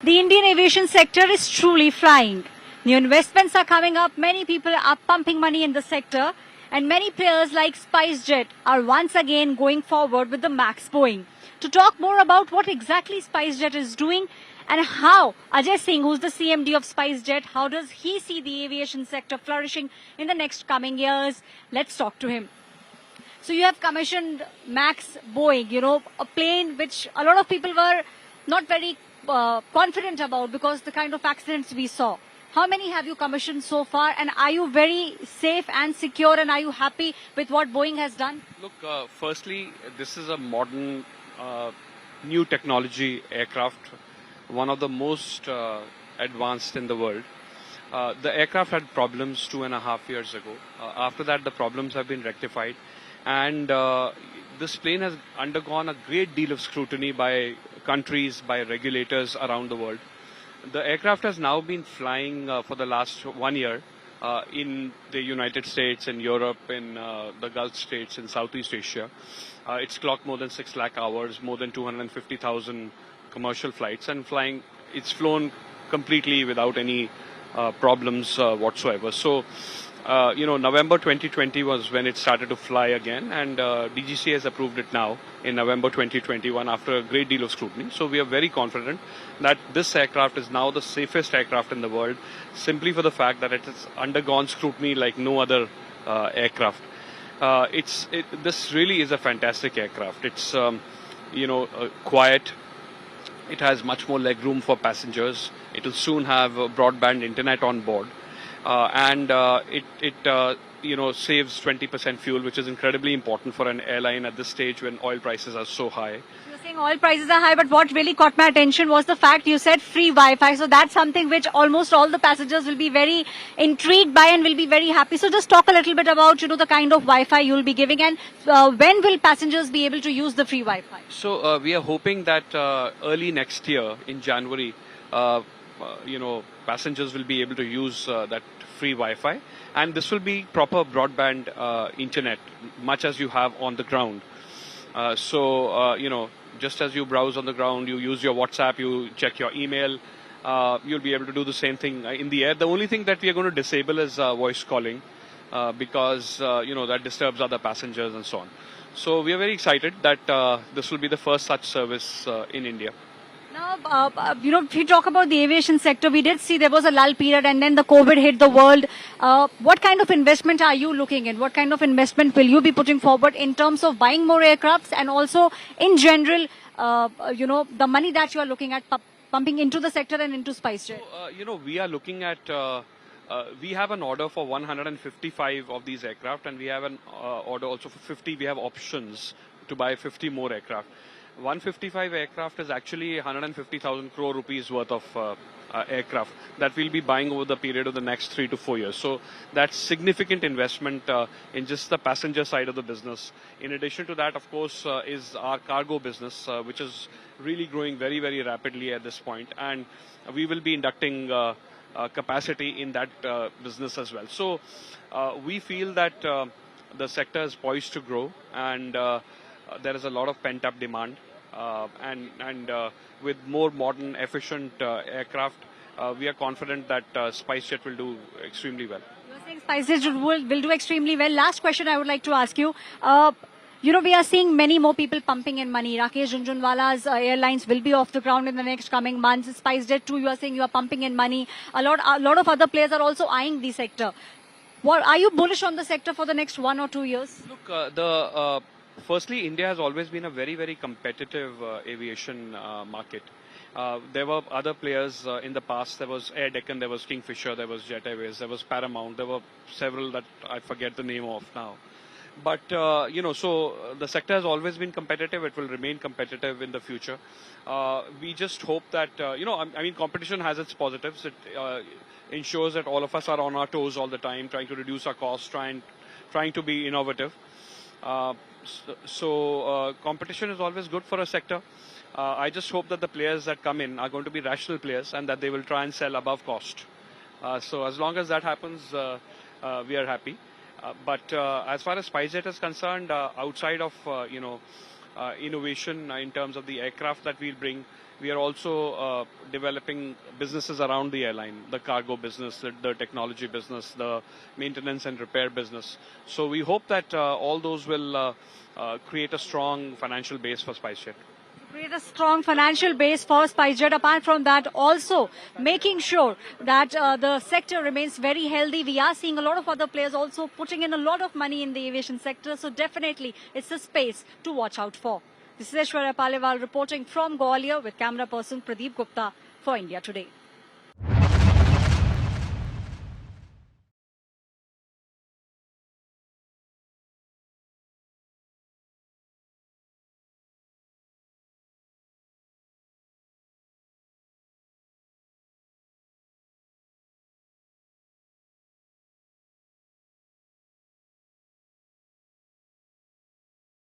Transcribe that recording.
The Indian aviation sector is truly flying. New investments are coming up, many people are pumping money in the sector, and many players like SpiceJet are once again going forward with the MAX Boeing. To talk more about what exactly SpiceJet is doing and how Ajay Singh, who's the CMD of SpiceJet, how does he see the aviation sector flourishing in the next coming years? Let's talk to him. So you have commissioned MAX Boeing, a plane which a lot of people were not very confident about because the kind of accidents we saw. How many have you commissioned so far, and are you very safe and secure, and are you happy with what Boeing has done? Look, firstly, this is a modern, new technology aircraft, one of the most advanced in the world. The aircraft had problems 2.5 years ago. After that, the problems have been rectified, and this plane has undergone a great deal of scrutiny by countries, by regulators around the world. The aircraft has now been flying for the last 1 year in the United States, in Europe, in the Gulf states, in Southeast Asia. It's clocked more than 6 lakh hours, more than 250,000 commercial flights, and it's flown completely without any problems whatsoever. So, November 2020 was when it started to fly again, and DGC has approved it now in November 2021 after a great deal of scrutiny. So we are very confident that this aircraft is now the safest aircraft in the world, simply for the fact that it has undergone scrutiny like no other aircraft. This really is a fantastic aircraft. It's quiet. It has much more legroom for passengers. It will soon have broadband internet on board. And it saves 20% fuel, which is incredibly important for an airline at this stage when oil prices are so high. You're saying oil prices are high, but what really caught my attention was the fact you said free Wi-Fi. So that's something which almost all the passengers will be very intrigued by and will be very happy. So just talk a little bit about, the kind of Wi-Fi you'll be giving, and when will passengers be able to use the free Wi-Fi? So we are hoping that early next year in January, passengers will be able to use that free Wi-Fi, and this will be proper broadband internet, much as you have on the ground. Just as you browse on the ground, you use your WhatsApp, you check your email, you'll be able to do the same thing in the air. The only thing that we are going to disable is voice calling because, that disturbs other passengers and so on. So we are very excited that this will be the first such service in India. Now, if you talk about the aviation sector, we did see there was a lull period and then the COVID hit the world. What kind of investment are you looking in? What kind of investment will you be putting forward in terms of buying more aircrafts and also in general, the money that you are looking at pumping into the sector and into SpiceJet? So, we are looking at, we have an order for 155 of these aircraft, and we have an order also for 50. We have options to buy 50 more aircraft. 155 aircraft is actually 150,000 crore rupees worth of aircraft that we'll be buying over the period of the next 3 to 4 years. So that's significant investment in just the passenger side of the business. In addition to that, of course, is our cargo business, which is really growing very, very rapidly at this point. And we will be inducting capacity in that business as well. So we feel that the sector is poised to grow, and there is a lot of pent-up demand. And with more modern, efficient aircraft, we are confident that SpiceJet will do extremely well. You're saying SpiceJet will do extremely well. Last question I would like to ask you. We are seeing many more people pumping in money. Rakesh Jhunjhunwala's airlines will be off the ground in the next coming months. SpiceJet too, you are saying you are pumping in money. A lot of other players are also eyeing the sector. Are you bullish on the sector for the next 1 or 2 years? Look, firstly, India has always been a very, very competitive aviation market. There were other players in the past. There was Air Deccan, there was Kingfisher, there was Jet Airways, there was Paramount. There were several that I forget the name of now. But, so the sector has always been competitive. It will remain competitive in the future. We just hope that, competition has its positives. It ensures that all of us are on our toes all the time, trying to reduce our costs, trying to be innovative. So competition is always good for a sector. I just hope that the players that come in are going to be rational players and that they will try and sell above cost. So as long as that happens, we are happy. But as far as SpiceJet is concerned, outside of innovation in terms of the aircraft that we'll bring We are also developing businesses around the airline, the cargo business, the technology business, the maintenance and repair business. So we hope that all those will create a strong financial base for SpiceJet. Create a strong financial base for SpiceJet. Apart from that, also making sure that the sector remains very healthy. We are seeing a lot of other players also putting in a lot of money in the aviation sector. So definitely it's a space to watch out for. This is Aishwarya Palewal reporting from Gwalior with camera person Pradeep Gupta for India Today.